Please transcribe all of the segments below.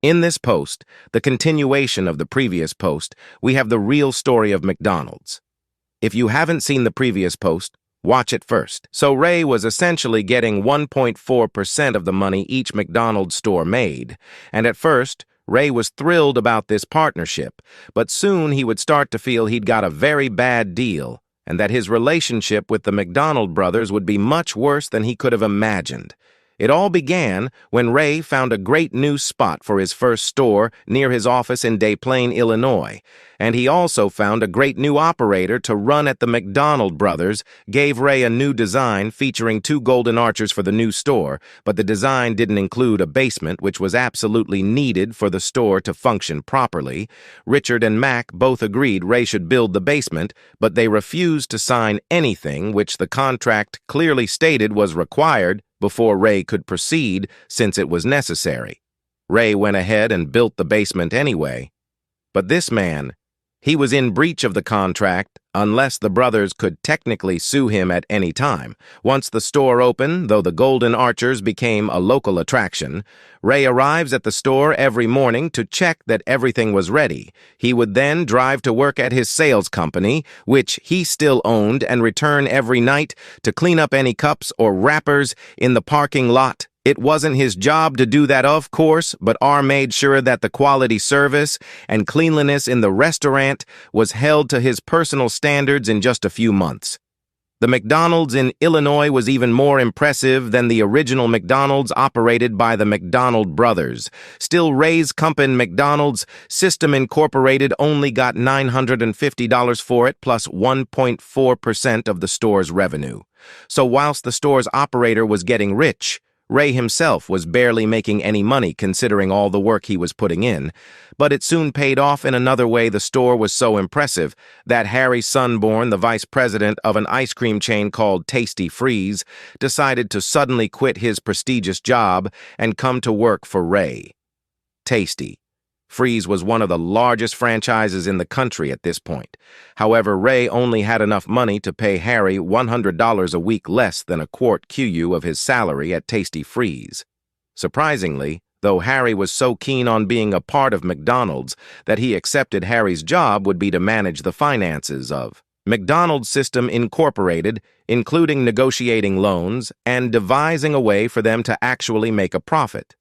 In this post, the continuation of the previous post, we have the real story of McDonald's. If you haven't seen the previous post, watch it first. So Ray was essentially getting 1.4% of the money each McDonald's store made, and at first, Ray was thrilled about this partnership, but soon he would start to feel he'd got a very bad deal, and that his relationship with the McDonald brothers would be much worse than he could have imagined. It all began when Ray found a great new spot for his first store near his office in Des Plaines, Illinois, and he also found a great new operator to run at the McDonald brothers, gave Ray a new design featuring 2 golden arches for the new store, but the design didn't include a basement, which was absolutely needed for the store to function properly. Richard and Mac both agreed Ray should build the basement, but they refused to sign anything which the contract clearly stated was required before Ray could proceed, since it was necessary. Ray went ahead and built the basement anyway. But this man, he was in breach of the contract unless the brothers could technically sue him at any time. Once the store opened, though the Golden Archers became a local attraction, Ray arrives at the store every morning to check that everything was ready. He would then drive to work at his sales company, which he still owned, and return every night to clean up any cups or wrappers in the parking lot. It wasn't his job to do that, of course, but R made sure that the quality service and cleanliness in the restaurant was held to his personal standards in just a few months. The McDonald's in Illinois was even more impressive than the original McDonald's operated by the McDonald brothers. Still, Ray's company McDonald's System Incorporated only got $950 for it, plus 1.4% of the store's revenue. So whilst the store's operator was getting rich, Ray himself was barely making any money considering all the work he was putting in, but it soon paid off in another way. The store was so impressive that Harry Sunborn, the vice president of an ice cream chain called Tasty Freeze, decided to suddenly quit his prestigious job and come to work for Ray. Tasty Freeze was one of the largest franchises in the country at this point. However, Ray only had enough money to pay Harry $100 a week less than a quart QU of his salary at Tasty Freeze. Surprisingly, though, Harry was so keen on being a part of McDonald's that he accepted Harry's job would be to manage the finances of McDonald's System Incorporated, including negotiating loans and devising a way for them to actually make a profit.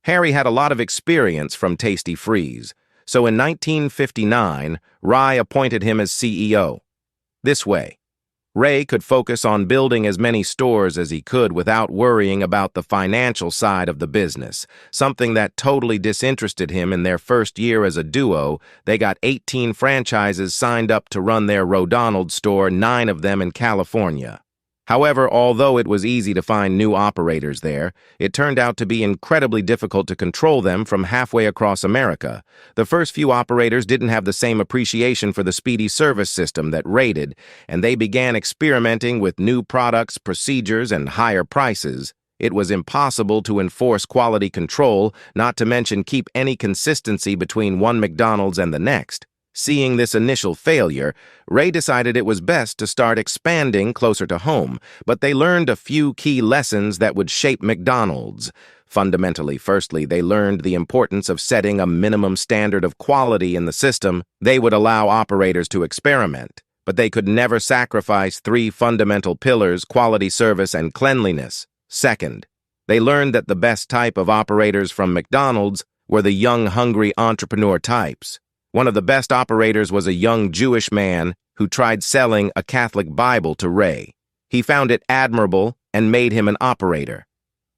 Harry had a lot of experience from Tasty Freeze, so in 1959, Ray appointed him as CEO. This way, Ray could focus on building as many stores as he could without worrying about the financial side of the business, something that totally disinterested him. In their first year as a duo, they got 18 franchises signed up to run their Ronald store, 9 of them in California. However, although it was easy to find new operators there, it turned out to be incredibly difficult to control them from halfway across America. The first few operators didn't have the same appreciation for the speedy service system that Ray did, and they began experimenting with new products, procedures, and higher prices. It was impossible to enforce quality control, not to mention keep any consistency between one McDonald's and the next. Seeing this initial failure, Ray decided it was best to start expanding closer to home, but they learned a few key lessons that would shape McDonald's. Fundamentally, firstly, they learned the importance of setting a minimum standard of quality in the system. They would allow operators to experiment, but they could never sacrifice 3 fundamental pillars: quality, service, and cleanliness. Second, they learned that the best type of operators from McDonald's were the young, hungry entrepreneur types. One of the best operators was a young Jewish man who tried selling a Catholic Bible to Ray. He found it admirable and made him an operator.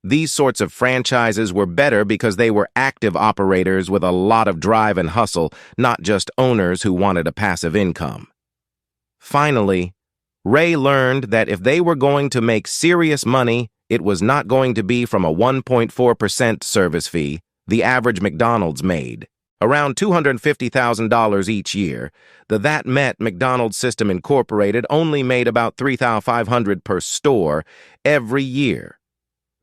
These sorts of franchises were better because they were active operators with a lot of drive and hustle, not just owners who wanted a passive income. Finally, Ray learned that if they were going to make serious money, it was not going to be from a 1.4% service fee the average McDonald's made. Around $250,000 each year. That meant McDonald's System Incorporated only made about $3,500 per store every year.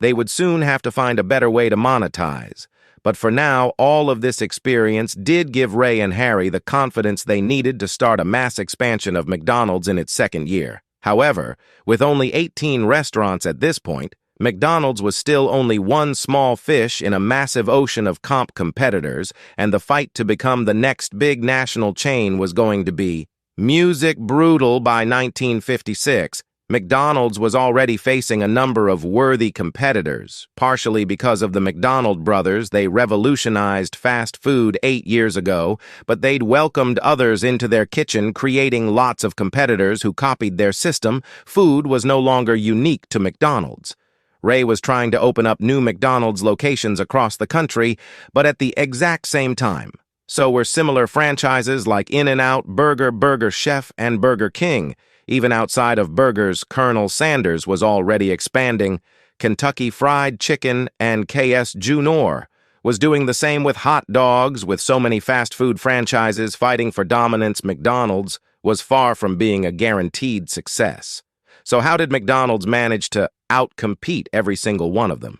They would soon have to find a better way to monetize. But for now, all of this experience did give Ray and Harry the confidence they needed to start a mass expansion of McDonald's in its second year. However, with only 18 restaurants at this point, McDonald's was still only one small fish in a massive ocean of comp competitors, and the fight to become the next big national chain was going to be music brutal. By 1956. McDonald's was already facing a number of worthy competitors. Partially because of the McDonald brothers, they revolutionized fast food 8 years ago, but they'd welcomed others into their kitchen, creating lots of competitors who copied their system. Food was no longer unique to McDonald's. Ray was trying to open up new McDonald's locations across the country, but at the exact same time. So were similar franchises like In-N-Out, Burger Chef, and Burger King. Even outside of burgers, Colonel Sanders was already expanding. Kentucky Fried Chicken and KS Junior was doing the same with hot dogs. With so many fast food franchises fighting for dominance, McDonald's was far from being a guaranteed success. So how did McDonald's manage to outcompete every single one of them?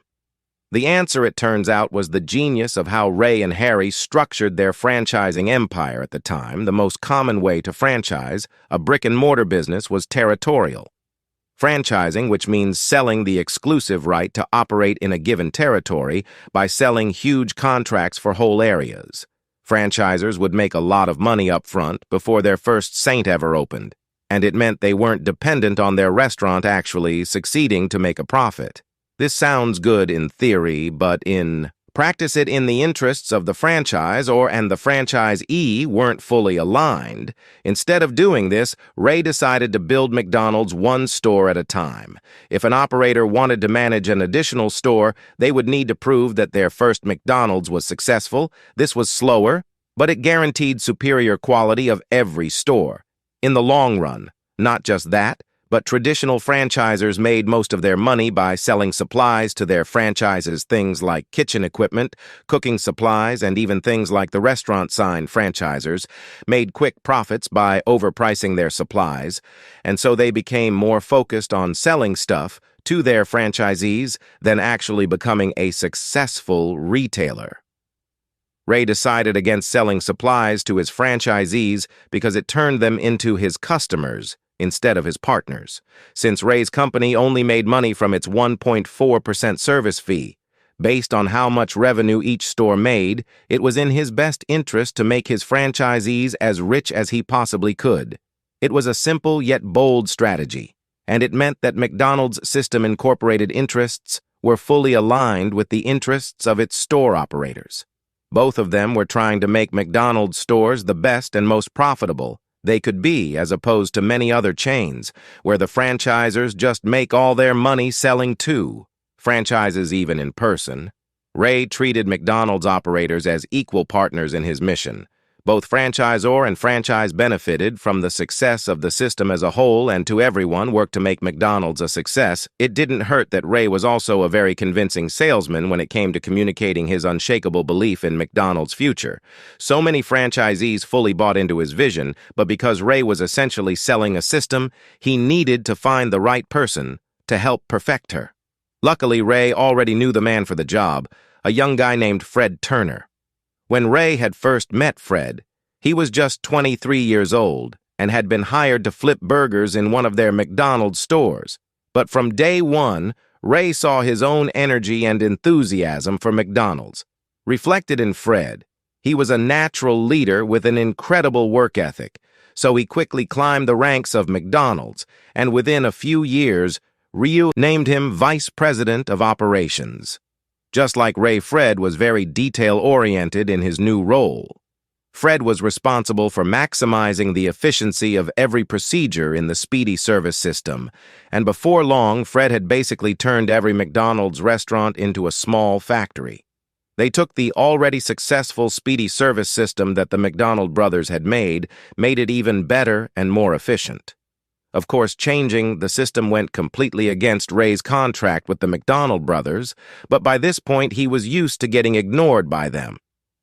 The answer, it turns out, was the genius of how Ray and Harry structured their franchising empire at the time. The most common way to franchise a brick-and-mortar business was territorial. Franchising, which means selling the exclusive right to operate in a given territory by selling huge contracts for whole areas. Franchisers would make a lot of money up front before their first Saint ever opened, and it meant they weren't dependent on their restaurant actually succeeding to make a profit. This sounds good in theory, but in practice it in the interests of the franchise and the franchisee weren't fully aligned. Instead of doing this, Ray decided to build McDonald's one store at a time. If an operator wanted to manage an additional store, they would need to prove that their first McDonald's was successful. This was slower, but it guaranteed superior quality of every store. In the long run, not just that, but traditional franchisers made most of their money by selling supplies to their franchises, things like kitchen equipment, cooking supplies, and even things like the restaurant sign. Franchisers made quick profits by overpricing their supplies, and so they became more focused on selling stuff to their franchisees than actually becoming a successful retailer. Ray decided against selling supplies to his franchisees because it turned them into his customers instead of his partners. Since Ray's company only made money from its 1.4% service fee, based on how much revenue each store made, it was in his best interest to make his franchisees as rich as he possibly could. It was a simple yet bold strategy, and it meant that McDonald's system incorporated interests were fully aligned with the interests of its store operators. Both of them were trying to make McDonald's stores the best and most profitable they could be, as opposed to many other chains, where the franchisers just make all their money selling to franchises even in person. Ray treated McDonald's operators as equal partners in his mission. Both franchisor and franchise benefited from the success of the system as a whole, and to everyone worked to make McDonald's a success. It didn't hurt that Ray was also a very convincing salesman when it came to communicating his unshakable belief in McDonald's future. So many franchisees fully bought into his vision, but because Ray was essentially selling a system, he needed to find the right person to help perfect her. Luckily, Ray already knew the man for the job, a young guy named Fred Turner. When Ray had first met Fred, he was just 23 years old and had been hired to flip burgers in one of their McDonald's stores. But from day one, Ray saw his own energy and enthusiasm for McDonald's. Reflected in Fred, he was a natural leader with an incredible work ethic, so he quickly climbed the ranks of McDonald's, and within a few years, Ryu named him Vice President of Operations. Just like Ray, Fred was very detail-oriented in his new role. Fred was responsible for maximizing the efficiency of every procedure in the speedy service system, and before long, Fred had basically turned every McDonald's restaurant into a small factory. They took the already successful speedy service system that the McDonald brothers had made it even better and more efficient. Of course, changing the system went completely against Ray's contract with the McDonald brothers, but by this point he was used to getting ignored by them.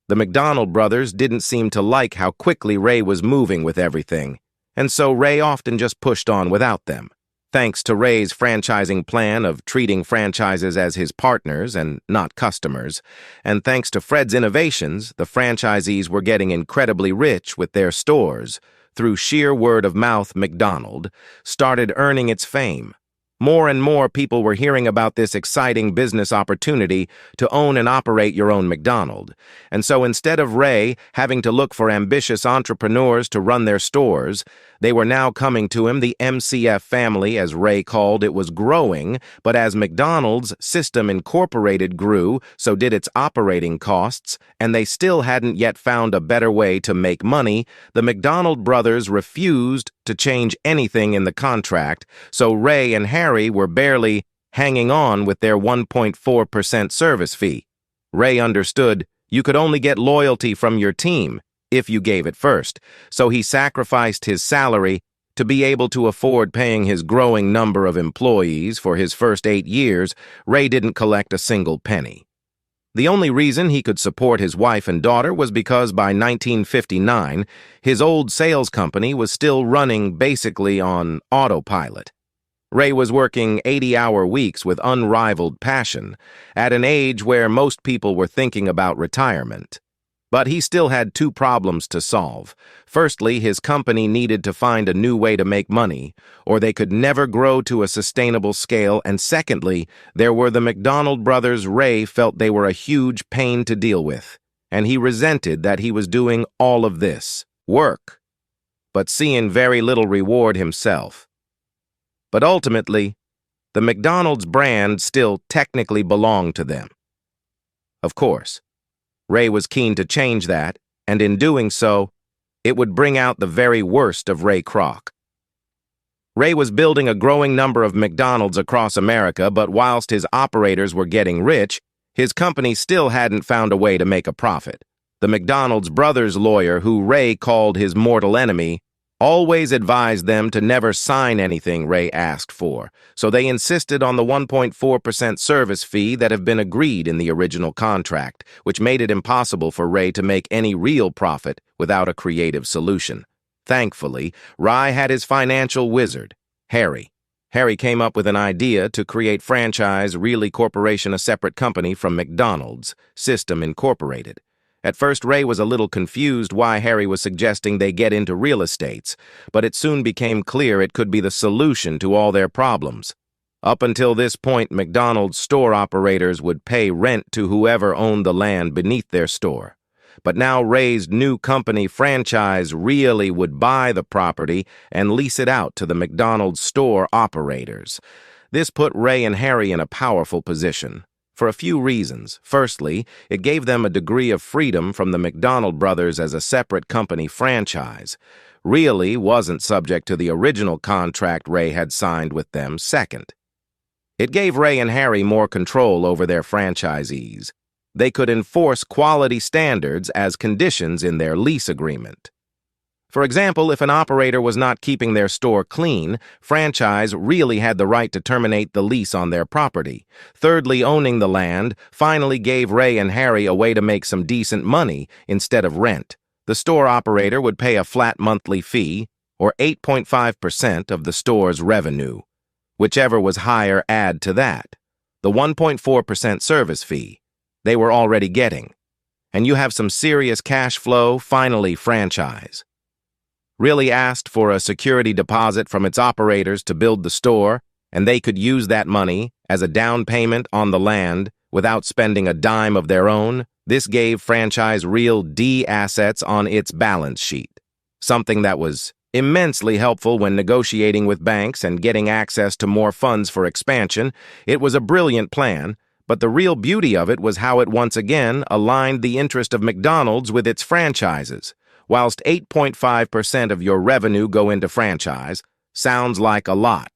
The McDonald brothers didn't seem to like how quickly Ray was moving with everything, and so Ray often just pushed on without them. Thanks to Ray's franchising plan of treating franchises as his partners and not customers, and thanks to Fred's innovations, the franchisees were getting incredibly rich with their stores. Through sheer word of mouth, McDonald started earning its fame. More and more people were hearing about this exciting business opportunity to own and operate your own McDonald. And so instead of Ray having to look for ambitious entrepreneurs to run their stores, they were now coming to him. The MCF family, as Ray called it, was growing, but as McDonald's System Incorporated grew, so did its operating costs, and they still hadn't yet found a better way to make money. The McDonald brothers refused to change anything in the contract, so Ray and Harry were barely hanging on with their 1.4% service fee. Ray understood you could only get loyalty from your team if you gave it first, so he sacrificed his salary to be able to afford paying his growing number of employees. For his first 8 years, Ray didn't collect a single penny. The only reason he could support his wife and daughter was because by 1959, his old sales company was still running basically on autopilot. Ray was working 80-hour weeks with unrivaled passion, at an age where most people were thinking about retirement. But he still had 2 problems to solve. Firstly, his company needed to find a new way to make money, or they could never grow to a sustainable scale. And secondly, there were the McDonald brothers. Ray felt they were a huge pain to deal with, and he resented that he was doing all of this work, but seeing very little reward himself. But ultimately, the McDonald's brand still technically belonged to them. Of course, Ray was keen to change that, and in doing so, it would bring out the very worst of Ray Kroc. Ray was building a growing number of McDonald's across America, but whilst his operators were getting rich, his company still hadn't found a way to make a profit. The McDonald's brothers' lawyer, who Ray called his mortal enemy, always advised them to never sign anything Ray asked for, so they insisted on the 1.4% service fee that had been agreed in the original contract, which made it impossible for Ray to make any real profit without a creative solution. Thankfully, Ray had his financial wizard, Harry. Harry came up with an idea to create Franchise Really Corporation, a separate company from McDonald's System Incorporated. At first, Ray was a little confused why Harry was suggesting they get into real estates, but it soon became clear it could be the solution to all their problems. Up until this point, McDonald's store operators would pay rent to whoever owned the land beneath their store. But now Ray's new company, Franchise Really, would buy the property and lease it out to the McDonald's store operators. This put Ray and Harry in a powerful position, for a few reasons. Firstly, it gave them a degree of freedom from the McDonald brothers as a separate company. Franchise Really wasn't subject to the original contract Ray had signed with them. Second, it gave Ray and Harry more control over their franchisees. They could enforce quality standards as conditions in their lease agreement. For example, if an operator was not keeping their store clean, Franchise Really had the right to terminate the lease on their property. Thirdly, owning the land finally gave Ray and Harry a way to make some decent money instead of rent. The store operator would pay a flat monthly fee, or 8.5% of the store's revenue. Whichever was higher, add to that the 1.4% service fee they were already getting, and you have some serious cash flow. Finally, Franchise Really asked for a security deposit from its operators to build the store, and they could use that money as a down payment on the land without spending a dime of their own. This gave Franchise Really assets on its balance sheet, something that was immensely helpful when negotiating with banks and getting access to more funds for expansion. It was a brilliant plan, but the real beauty of it was how it once again aligned the interest of McDonald's with its franchises. Whilst 8.5% of your revenue go into franchise sounds like a lot,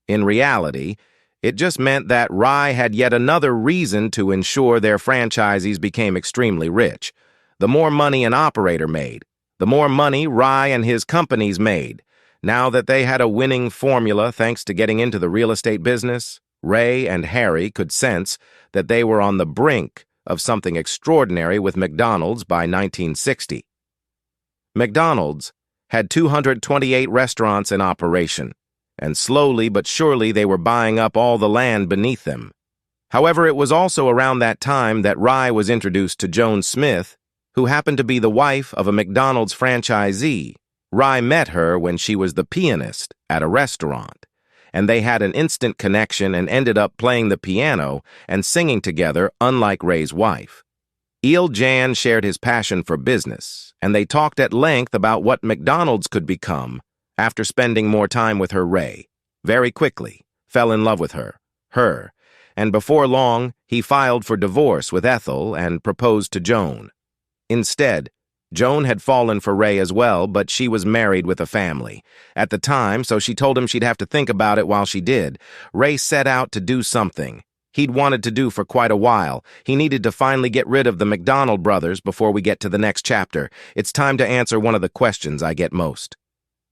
in reality, it just meant that Ray had yet another reason to ensure their franchisees became extremely rich. The more money an operator made, the more money Ray and his companies made. Now that they had a winning formula thanks to getting into the real estate business, Ray and Harry could sense that they were on the brink of something extraordinary with McDonald's by 1960. McDonald's had 228 restaurants in operation, and slowly but surely they were buying up all the land beneath them. However, it was also around that time that Ray was introduced to Joan Smith, who happened to be the wife of a McDonald's franchisee. Ray met her when she was the pianist at a restaurant, and they had an instant connection and ended up playing the piano and singing together, unlike Ray's wife. Jan shared his passion for business, and they talked at length about what McDonald's could become after spending more time with her. Ray very quickly fell in love with her, and before long, he filed for divorce with Ethel and proposed to Joan. Instead, Joan had fallen for Ray as well, but she was married with a family at the time, so she told him she'd have to think about it while she did. Ray set out to do something he'd wanted to do for quite a while. He needed to finally get rid of the McDonald brothers before we get to the next chapter. It's time to answer one of the questions I get most.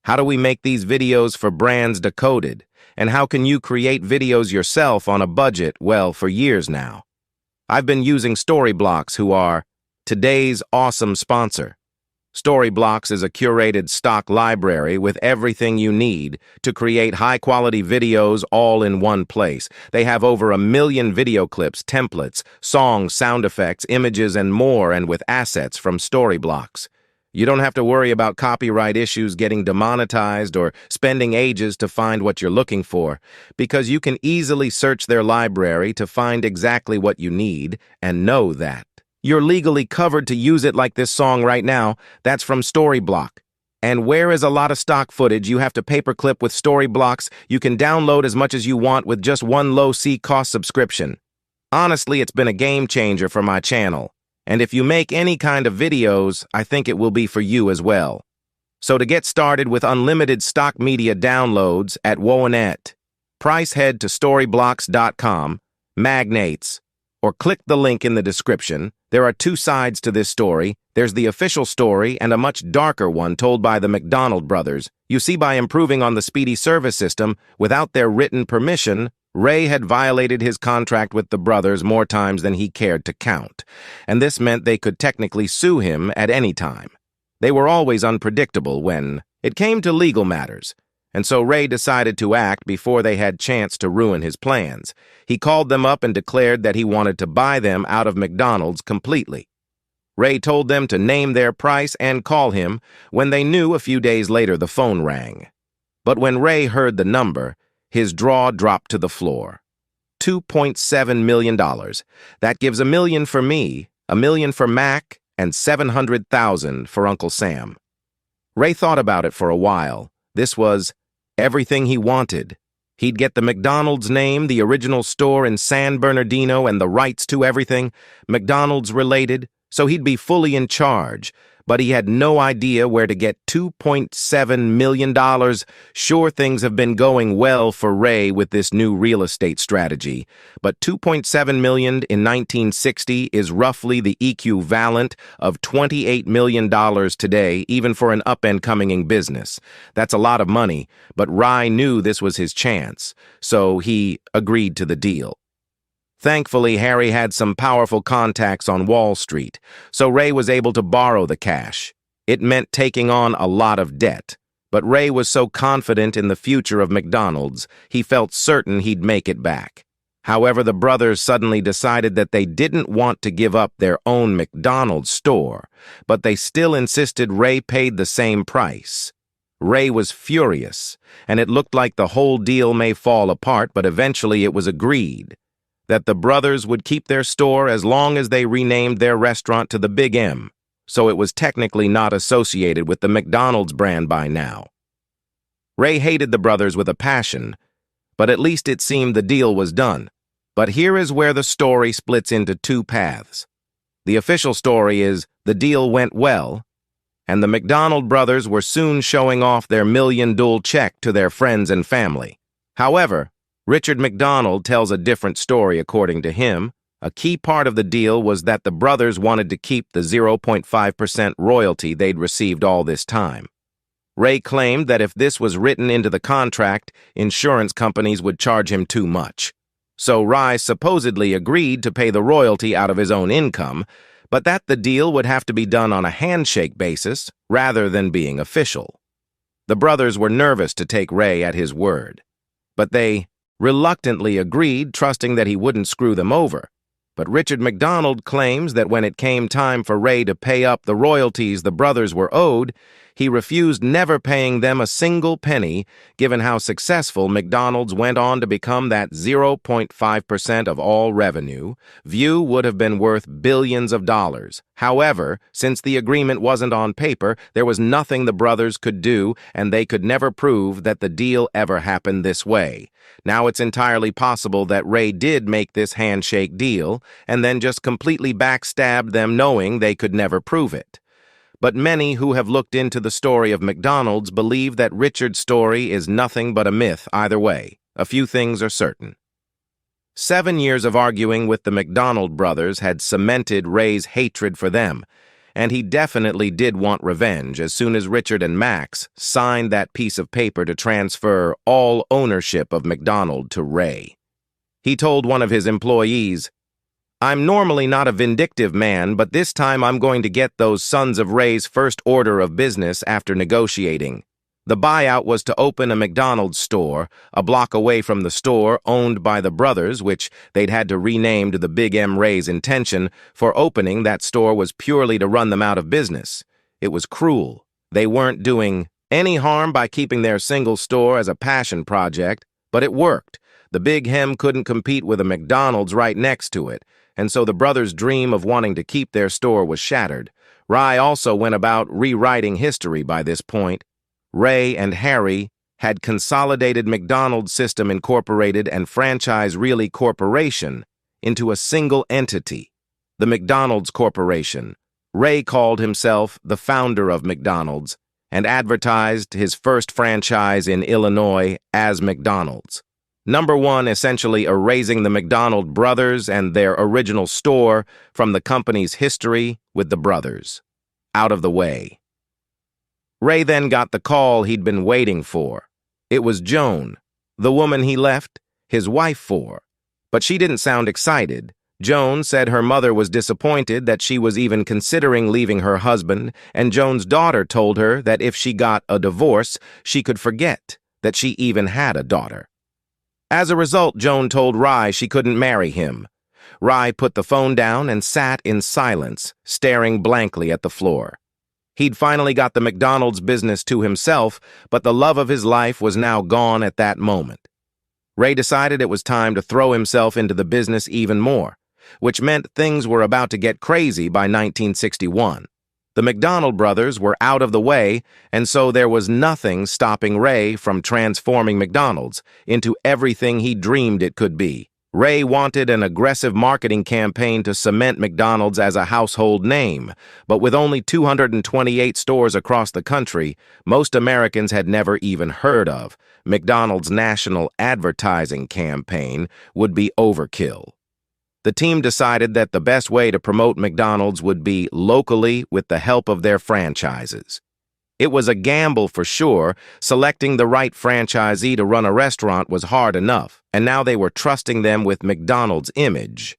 How do we make these videos for brands decoded? And how can you create videos yourself on a budget? Well, for years now, I've been using Storyblocks, who are today's awesome sponsor. Storyblocks is a curated stock library with everything you need to create high-quality videos all in one place. They have over 1 million video clips, templates, songs, sound effects, images, and more, and with assets from Storyblocks. You don't have to worry about copyright issues getting demonetized or spending ages to find what you're looking for, because you can easily search their library to find exactly what you need and know that you're legally covered to use it, like this song right now. That's from Storyblock. And whereas a lot of stock footage you have to paperclip with Storyblocks, you can download as much as you want with just one low-cost subscription. Honestly, it's been a game changer for my channel. And if you make any kind of videos, I think it will be for you as well. So to get started with unlimited stock media downloads at Woanet, price head to storyblocks.com, magnates, or click the link in the description. There are two sides to this story. There's the official story and a much darker one told by the McDonald brothers. You see, by improving on the speedy service system without their written permission, Ray had violated his contract with the brothers more times than he cared to count, and this meant they could technically sue him at any time. They were always unpredictable when it came to legal matters, and so Ray decided to act before they had chance to ruin his plans. He called them up and declared that he wanted to buy them out of McDonald's completely. Ray told them to name their price and call him. When they knew, a few days later, the phone rang. But when Ray heard the number, his jaw dropped to the floor. $2.7 million. That gives $1 million for me, $1 million for Mac, and $700,000 for Uncle Sam. Ray thought about it for a while. This was everything he wanted. He'd get the McDonald's name, the original store in San Bernardino, and the rights to everything McDonald's related, so he'd be fully in charge. But he had no idea where to get $2.7 million. Sure, things have been going well for Ray with this new real estate strategy, but $2.7 million in 1960 is roughly the equivalent of $28 million today, even for an up-and-coming business. That's a lot of money, but Ray knew this was his chance, so he agreed to the deal. Thankfully, Harry had some powerful contacts on Wall Street, so Ray was able to borrow the cash. It meant taking on a lot of debt, but Ray was so confident in the future of McDonald's, he felt certain he'd make it back. However, the brothers suddenly decided that they didn't want to give up their own McDonald's store, but they still insisted Ray paid the same price. Ray was furious, and it looked like the whole deal may fall apart, but eventually it was agreed that the brothers would keep their store as long as they renamed their restaurant to the Big M, so it was technically not associated with the McDonald's brand by now. Ray hated the brothers with a passion, but at least it seemed the deal was done. But here is where the story splits into two paths. The official story is the deal went well, and the McDonald brothers were soon showing off their $1 million check to their friends and family. However, Richard McDonald tells a different story. According to him, a key part of the deal was that the brothers wanted to keep the 0.5% royalty they'd received all this time. Ray claimed that if this was written into the contract, insurance companies would charge him too much. So Ray supposedly agreed to pay the royalty out of his own income, but that the deal would have to be done on a handshake basis rather than being official. The brothers were nervous to take Ray at his word, but they reluctantly agreed, trusting that he wouldn't screw them over. But Richard McDonald claims that when it came time for Ray to pay up the royalties the brothers were owed, he refused, never paying them a single penny, given how successful McDonald's went on to become that 0.5% of all revenue. View would have been worth billions of dollars. However, since the agreement wasn't on paper, there was nothing the brothers could do, and they could never prove that the deal ever happened this way. Now it's entirely possible that Ray did make this handshake deal, and then just completely backstabbed them, knowing they could never prove it. But many who have looked into the story of McDonald's believe that Richard's story is nothing but a myth either way. A few things are certain. 7 years of arguing with the McDonald brothers had cemented Ray's hatred for them, and he definitely did want revenge as soon as Richard and Max signed that piece of paper to transfer all ownership of McDonald to Ray. He told one of his employees, "I'm normally not a vindictive man, but this time I'm going to get those sons of Ray's first order of business after negotiating." The buyout was to open a McDonald's store, a block away from the store owned by the brothers, which they'd had to rename to the Big M. Ray's intention for opening that store was purely to run them out of business. It was cruel. They weren't doing any harm by keeping their single store as a passion project, but it worked. The Big M couldn't compete with a McDonald's right next to it, and so the brothers' dream of wanting to keep their store was shattered. Ray also went about rewriting history by this point. Ray and Harry had consolidated McDonald's System Incorporated and Franchise Really Corporation into a single entity, the McDonald's Corporation. Ray called himself the founder of McDonald's and advertised his first franchise in Illinois as McDonald's. Number one, essentially erasing the McDonald brothers and their original store from the company's history with the brothers. Out of the way. Ray then got the call he'd been waiting for. It was Joan, the woman he left his wife for. But she didn't sound excited. Joan said her mother was disappointed that she was even considering leaving her husband, and Joan's daughter told her that if she got a divorce, she could forget that she even had a daughter. As a result, Joan told Ray she couldn't marry him. Ray put the phone down and sat in silence, staring blankly at the floor. He'd finally got the McDonald's business to himself, but the love of his life was now gone at that moment. Ray decided it was time to throw himself into the business even more, which meant things were about to get crazy by 1961. The McDonald brothers were out of the way, and so there was nothing stopping Ray from transforming McDonald's into everything he dreamed it could be. Ray wanted an aggressive marketing campaign to cement McDonald's as a household name, but with only 228 stores across the country, most Americans had never even heard of. McDonald's national advertising campaign would be overkill. The team decided that the best way to promote McDonald's would be locally with the help of their franchises. It was a gamble for sure. Selecting the right franchisee to run a restaurant was hard enough, and now they were trusting them with McDonald's image.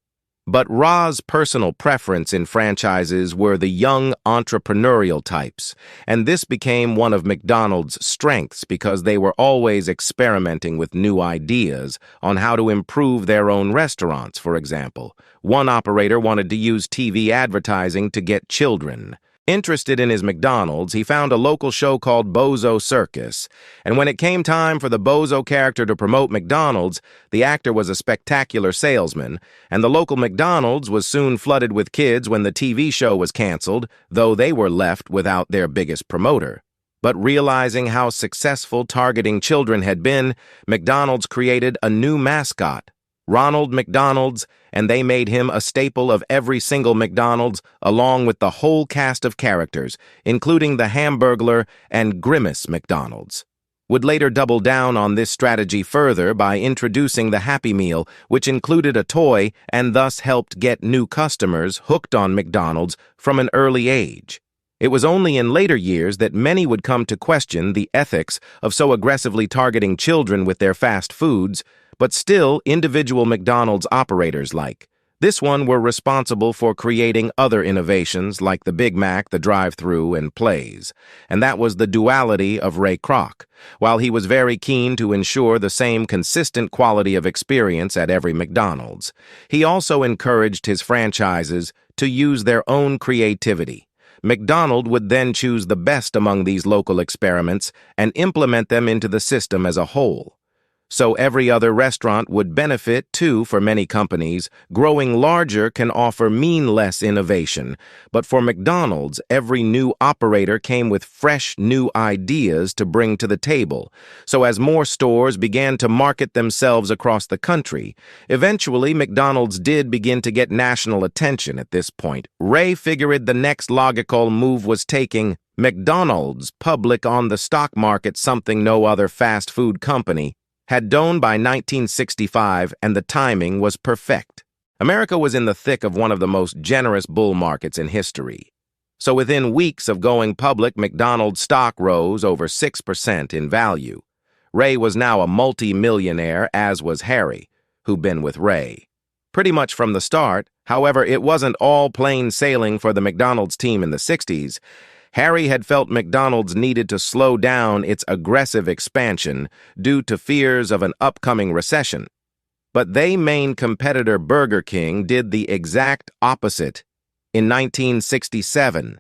But Ra's personal preference in franchises were the young entrepreneurial types, and this became one of McDonald's strengths because they were always experimenting with new ideas on how to improve their own restaurants, for example. One operator wanted to use TV advertising to get children. Interested in his McDonald's, he found a local show called Bozo Circus, and when it came time for the Bozo character to promote McDonald's, the actor was a spectacular salesman, and the local McDonald's was soon flooded with kids when the TV show was canceled, though they were left without their biggest promoter. But realizing how successful targeting children had been, McDonald's created a new mascot, Ronald McDonald's, and they made him a staple of every single McDonald's, along with the whole cast of characters, including the Hamburglar and Grimace McDonald's. Would later double down on this strategy further by introducing the Happy Meal, which included a toy and thus helped get new customers hooked on McDonald's from an early age. It was only in later years that many would come to question the ethics of so aggressively targeting children with their fast foods, but still individual McDonald's operators like this one were responsible for creating other innovations like the Big Mac, the drive-thru, and plays. And that was the duality of Ray Kroc. While he was very keen to ensure the same consistent quality of experience at every McDonald's, he also encouraged his franchises to use their own creativity. McDonald would then choose the best among these local experiments and implement them into the system as a whole. So every other restaurant would benefit too. For many companies, growing larger can offer less innovation, but for McDonald's, every new operator came with fresh new ideas to bring to the table. So as more stores began to market themselves across the country, eventually McDonald's did begin to get national attention. At this point, Ray figured the next logical move was taking McDonald's public on the stock market, something no other fast food company had done by 1965, and the timing was perfect. America was in the thick of one of the most generous bull markets in history. So within weeks of going public, McDonald's stock rose over 6% in value. Ray was now a multi-millionaire, as was Harry, who'd been with Ray pretty much from the start. However, it wasn't all plain sailing for the McDonald's team in the 60s. Harry had felt McDonald's needed to slow down its aggressive expansion due to fears of an upcoming recession. But their main competitor Burger King did the exact opposite. In 1967,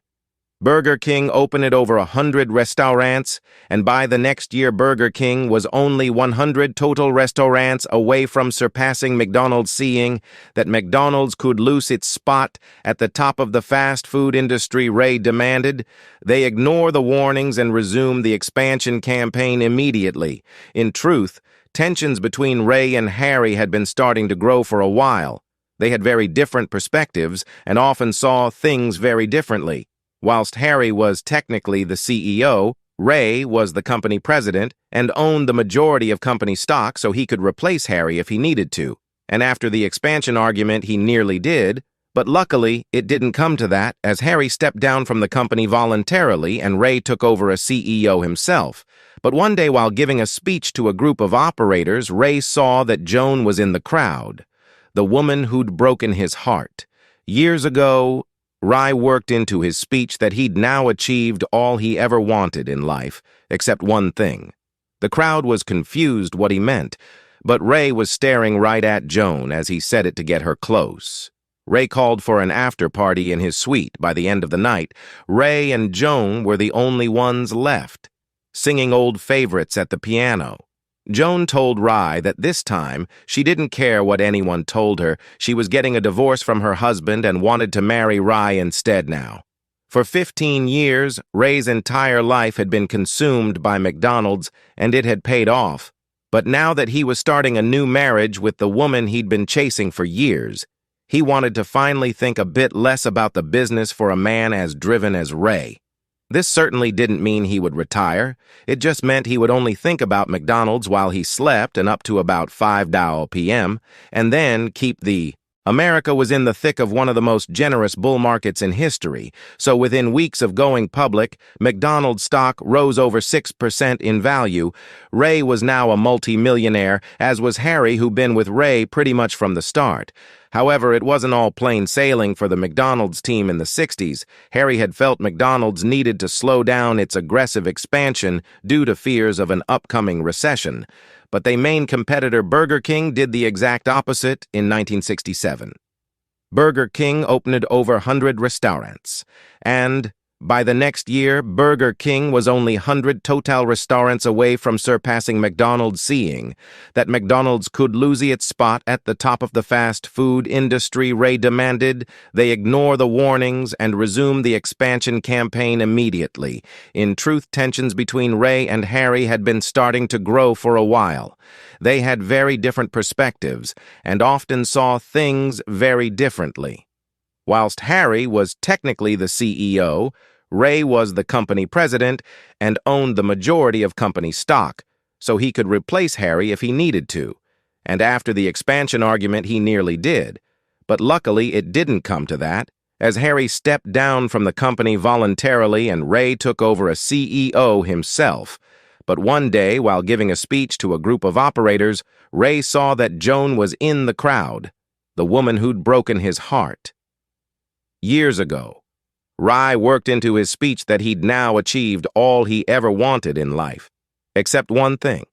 Burger King opened over 100 restaurants, and by the next year Burger King was only 100 total restaurants away from surpassing McDonald's. Seeing that McDonald's could lose its spot at the top of the fast food industry, Ray demanded they ignore the warnings and resume the expansion campaign immediately. In truth, tensions between Ray and Harry had been starting to grow for a while. They had very different perspectives and often saw things very differently. Whilst Harry was technically the CEO, Ray was the company president and owned the majority of company stock, so he could replace Harry if he needed to. And after the expansion argument, he nearly did, but luckily it didn't come to that, as Harry stepped down from the company voluntarily and Ray took over as CEO himself. But one day while giving a speech to a group of operators, Ray saw that Joan was in the crowd, the woman who'd broken his heart. Years ago, Ray worked into his speech that he'd now achieved all he ever wanted in life, except one thing. The crowd was confused what he meant, but Ray was staring right at Joan as he said it to get her close. Ray called for an after-party in his suite. By the end of the night, Ray and Joan were the only ones left, singing old favorites at the piano. Joan told Ray that this time she didn't care what anyone told her. She was getting a divorce from her husband and wanted to marry Ray instead now. For 15 years, Ray's entire life had been consumed by McDonald's, and it had paid off. But now that he was starting a new marriage with the woman he'd been chasing for years, he wanted to finally think a bit less about the business for a man as driven as Ray. This certainly didn't mean he would retire. It just meant he would only think about McDonald's while he slept and up to about 5 p.m., and then keep the... America was in the thick of one of the most generous bull markets in history, so within weeks of going public, McDonald's stock rose over 6% in value. Ray was now a multi-millionaire, as was Harry, who'd been with Ray pretty much from the start. However, it wasn't all plain sailing for the McDonald's team in the 60s. Harry had felt McDonald's needed to slow down its aggressive expansion due to fears of an upcoming recession. But their main competitor Burger King did the exact opposite in 1967. Burger King opened over 100 restaurants, and by the next year, Burger King was only 100 total restaurants away from surpassing McDonald's. Seeing that McDonald's could lose its spot at the top of the fast food industry, Ray demanded they ignore the warnings and resume the expansion campaign immediately. In truth, tensions between Ray and Harry had been starting to grow for a while. They had very different perspectives and often saw things very differently. Whilst Harry was technically the CEO, Ray was the company president and owned the majority of company stock, so he could replace Harry if he needed to. And after the expansion argument, he nearly did. But luckily, it didn't come to that, as Harry stepped down from the company voluntarily and Ray took over as CEO himself. But one day, while giving a speech to a group of operators, Ray saw that Joan was in the crowd, the woman who'd broken his heart. Years ago, Ray worked into his speech that he'd now achieved all he ever wanted in life, except one thing.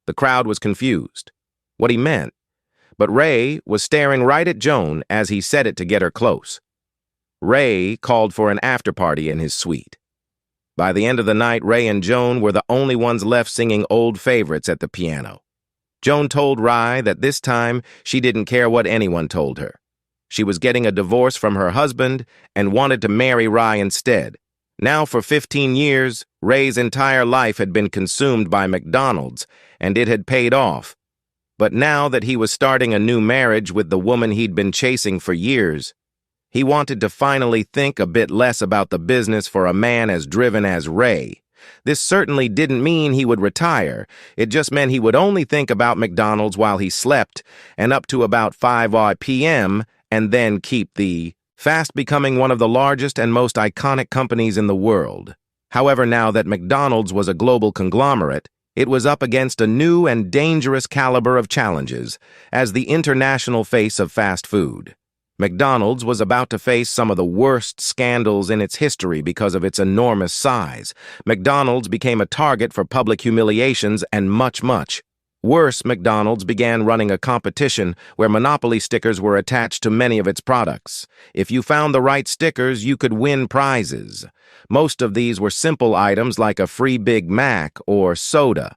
The crowd was confused what he meant, but Ray was staring right at Joan as he said it to get her close. Ray called for an after-party in his suite. By the end of the night, Ray and Joan were the only ones left singing old favorites at the piano. Joan told Ray that this time she didn't care what anyone told her. She was getting a divorce from her husband and wanted to marry Ray instead. Now for 15 years, Ray's entire life had been consumed by McDonald's, and it had paid off. But now that he was starting a new marriage with the woman he'd been chasing for years, he wanted to finally think a bit less about the business for a man as driven as Ray. This certainly didn't mean he would retire. It just meant he would only think about McDonald's while he slept and up to about 5 p.m. and then keep the fast becoming one of the largest and most iconic companies in the world. However, now that McDonald's was a global conglomerate, it was up against a new and dangerous caliber of challenges as the international face of fast food. McDonald's was about to face some of the worst scandals in its history because of its enormous size. McDonald's became a target for public humiliations and much. Worse, McDonald's began running a competition where monopoly stickers were attached to many of its products. If you found the right stickers, you could win prizes. Most of these were simple items like a free Big Mac or soda.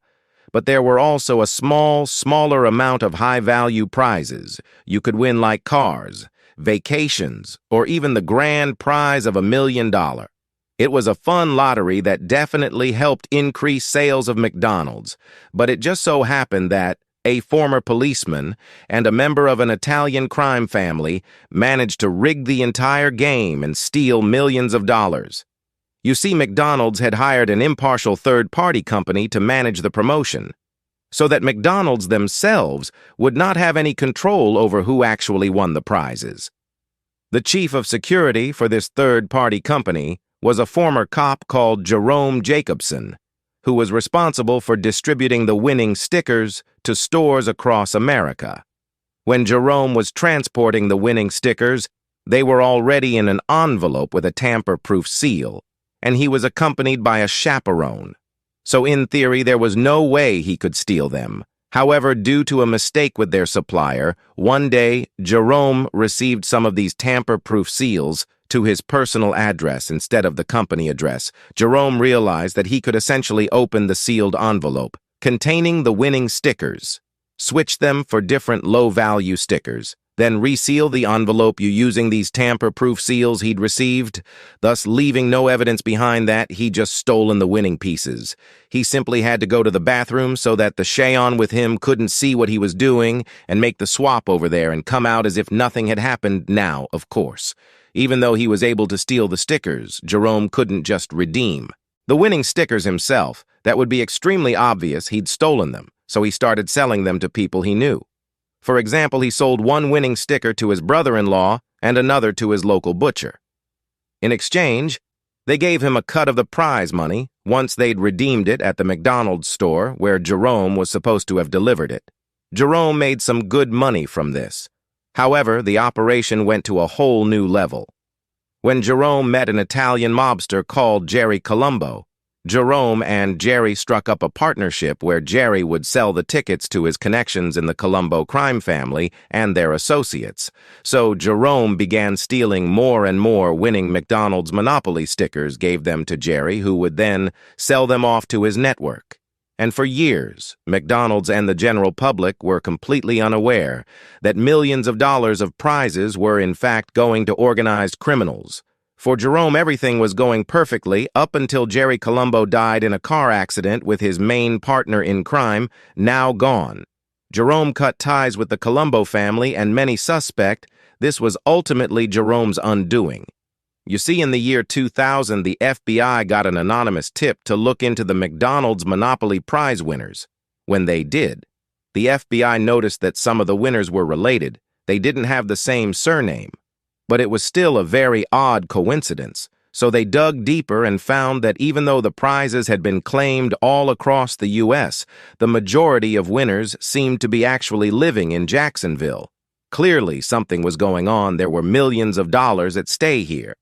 But there were also a smaller amount of high-value prizes. You could win like cars, vacations, or even the grand prize of $1 million. It was a fun lottery that definitely helped increase sales of McDonald's, but it just so happened that a former policeman and a member of an Italian crime family managed to rig the entire game and steal millions of dollars. You see, McDonald's had hired an impartial third-party company to manage the promotion, so that McDonald's themselves would not have any control over who actually won the prizes. The chief of security for this third-party company was a former cop called Jerome Jacobson, who was responsible for distributing the winning stickers to stores across America. When Jerome was transporting the winning stickers, they were already in an envelope with a tamper-proof seal, and he was accompanied by a chaperone. So in theory, there was no way he could steal them. However, due to a mistake with their supplier, one day Jerome received some of these tamper-proof seals to his personal address instead of the company address. Jerome realized that he could essentially open the sealed envelope containing the winning stickers, switch them for different low-value stickers, then reseal the envelope using these tamper-proof seals he'd received, thus leaving no evidence behind that he'd just stolen the winning pieces. He simply had to go to the bathroom so that the Cheyenne with him couldn't see what he was doing and make the swap over there and come out as if nothing had happened now, of course. Even though he was able to steal the stickers, Jerome couldn't just redeem the winning stickers himself. That would be extremely obvious he'd stolen them, so he started selling them to people he knew. For example, he sold one winning sticker to his brother-in-law and another to his local butcher. In exchange, they gave him a cut of the prize money once they'd redeemed it at the McDonald's store where Jerome was supposed to have delivered it. Jerome made some good money from this. However, the operation went to a whole new level. When Jerome met an Italian mobster called Jerry Colombo, Jerome and Jerry struck up a partnership where Jerry would sell the tickets to his connections in the Colombo crime family and their associates. So Jerome began stealing more and more winning McDonald's Monopoly stickers, gave them to Jerry, who would then sell them off to his network. And for years, McDonald's and the general public were completely unaware that millions of dollars of prizes were in fact going to organized criminals. For Jerome, everything was going perfectly up until Jerry Colombo died in a car accident with his main partner in crime, now gone. Jerome cut ties with the Colombo family, and many suspect this was ultimately Jerome's undoing. You see, in the year 2000, the FBI got an anonymous tip to look into the McDonald's Monopoly prize winners. When they did, the FBI noticed that some of the winners were related. They didn't have the same surname. But it was still a very odd coincidence, so they dug deeper and found that even though the prizes had been claimed all across the U.S., the majority of winners seemed to be actually living in Jacksonville. Clearly, something was going on. There were millions of dollars at stake here.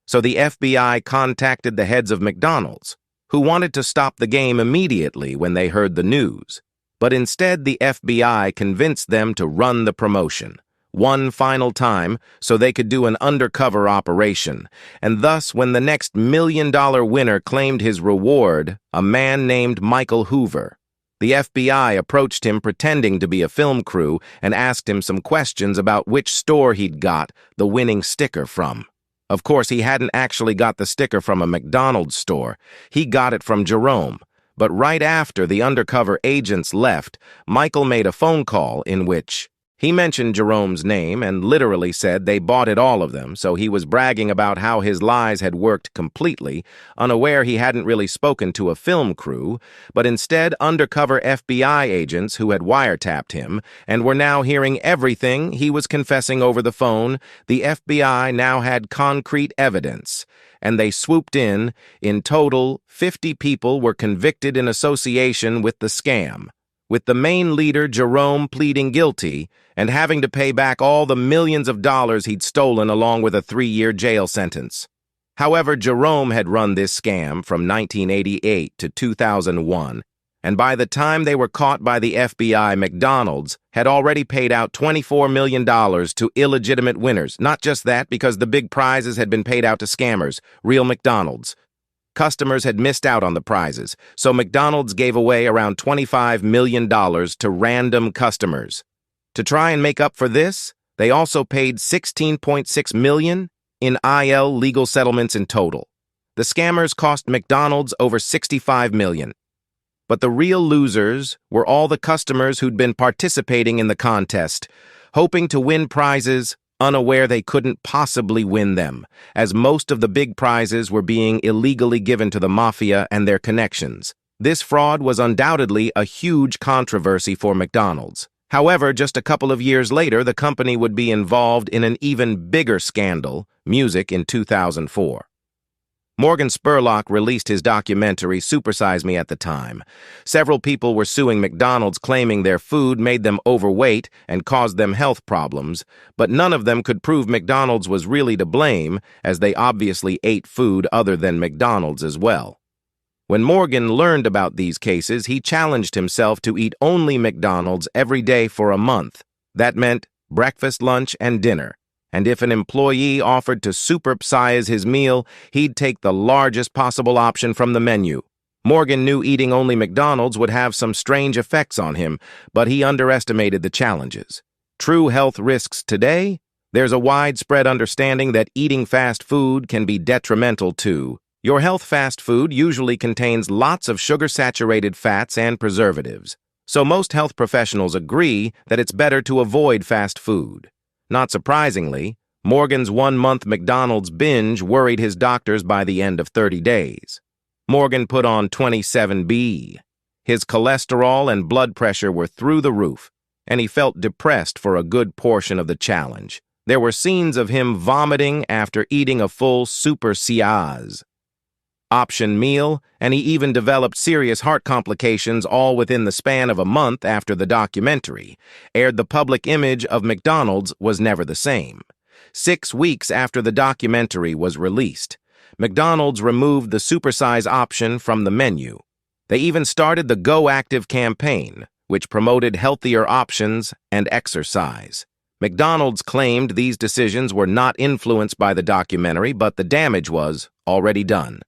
So the FBI contacted the heads of McDonald's, who wanted to stop the game immediately when they heard the news. But instead, the FBI convinced them to run the promotion. one final time so they could do an undercover operation. And thus, when the next million-dollar winner claimed his reward, a man named Michael Hoover, the FBI approached him pretending to be a film crew and asked him some questions about which store he'd got the winning sticker from. Of course, he hadn't actually got the sticker from a McDonald's store. He got it from Jerome. But right after the undercover agents left, Michael made a phone call in which he mentioned Jerome's name and literally said they bought it, all of them, so he was bragging about how his lies had worked completely, unaware he hadn't really spoken to a film crew, but instead undercover FBI agents who had wiretapped him and were now hearing everything he was confessing over the phone. The FBI now had concrete evidence, and they swooped in. In total, 50 people were convicted in association with the scam, with the main leader, Jerome, pleading guilty and having to pay back all the millions of dollars he'd stolen along with a 3-year jail sentence. However, Jerome had run this scam from 1988 to 2001, and by the time they were caught by the FBI, McDonald's had already paid out $24 million to illegitimate winners. Not just that, because the big prizes had been paid out to scammers, real McDonald's. Customers had missed out on the prizes, so McDonald's gave away around $25 million to random customers. To try and make up for this, they also paid $16.6 million in IL legal settlements in total. The scammers cost McDonald's over $65 million. But the real losers were all the customers who'd been participating in the contest, hoping to win prizes, unaware they couldn't possibly win them, as most of the big prizes were being illegally given to the mafia and their connections. This fraud was undoubtedly a huge controversy for McDonald's. However, just a couple of years later, the company would be involved in an even bigger scandal, music, in 2004. Morgan Spurlock released his documentary Supersize Me at the time. Several people were suing McDonald's, claiming their food made them overweight and caused them health problems, but none of them could prove McDonald's was really to blame, as they obviously ate food other than McDonald's as well. When Morgan learned about these cases, he challenged himself to eat only McDonald's every day for a month. That meant breakfast, lunch, and dinner. And if an employee offered to supersize his meal, he'd take the largest possible option from the menu. Morgan knew eating only McDonald's would have some strange effects on him, but he underestimated the challenges. True health risks today? There's a widespread understanding that eating fast food can be detrimental to your health. Fast food usually contains lots of sugar-saturated fats and preservatives, so most health professionals agree that it's better to avoid fast food. Not surprisingly, Morgan's 1-month McDonald's binge worried his doctors by the end of 30 days. Morgan put on 27B. His cholesterol and blood pressure were through the roof, and he felt depressed for a good portion of the challenge. There were scenes of him vomiting after eating a full supersize option meal, and he even developed serious heart complications, all within the span of a month after the documentary aired. The public image of McDonald's was never the same. 6 weeks after the documentary was released, McDonald's removed the supersize option from the menu. They even started the Go Active campaign, which promoted healthier options and exercise. McDonald's claimed these decisions were not influenced by the documentary, but the damage was already done.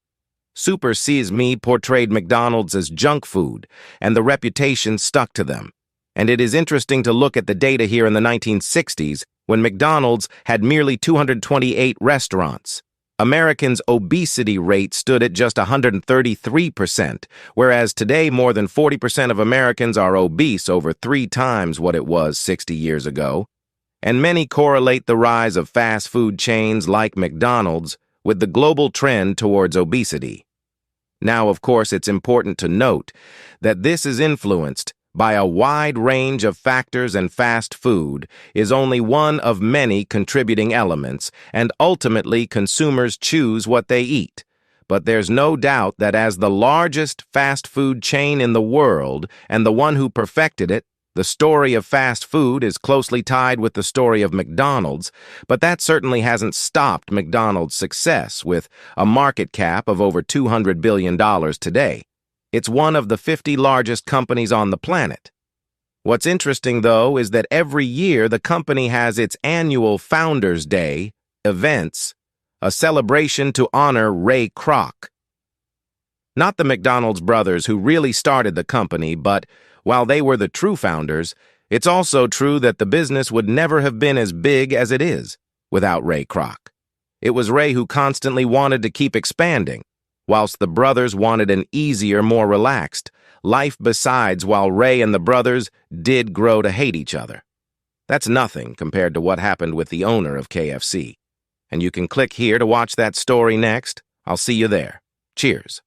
Supersize Me portrayed McDonald's as junk food, and the reputation stuck to them. And it is interesting to look at the data here in the 1960s, when McDonald's had merely 228 restaurants. Americans' obesity rate stood at just 133%, whereas today more than 40% of Americans are obese, over 3 times what it was 60 years ago. And many correlate the rise of fast food chains like McDonald's with the global trend towards obesity. Now, of course, it's important to note that this is influenced by a wide range of factors, and fast food is only one of many contributing elements, and ultimately consumers choose what they eat. But there's no doubt that as the largest fast food chain in the world and the one who perfected it, the story of fast food is closely tied with the story of McDonald's, but that certainly hasn't stopped McDonald's success, with a market cap of over $200 billion today. It's one of the 50 largest companies on the planet. What's interesting, though, is that every year the company has its annual Founders' Day events, a celebration to honor Ray Kroc. Not the McDonald's brothers who really started the company, but while they were the true founders, it's also true that the business would never have been as big as it is without Ray Kroc. It was Ray who constantly wanted to keep expanding, whilst the brothers wanted an easier, more relaxed life besides, while Ray and the brothers did grow to hate each other. That's nothing compared to what happened with the owner of KFC. And you can click here to watch that story next. I'll see you there. Cheers.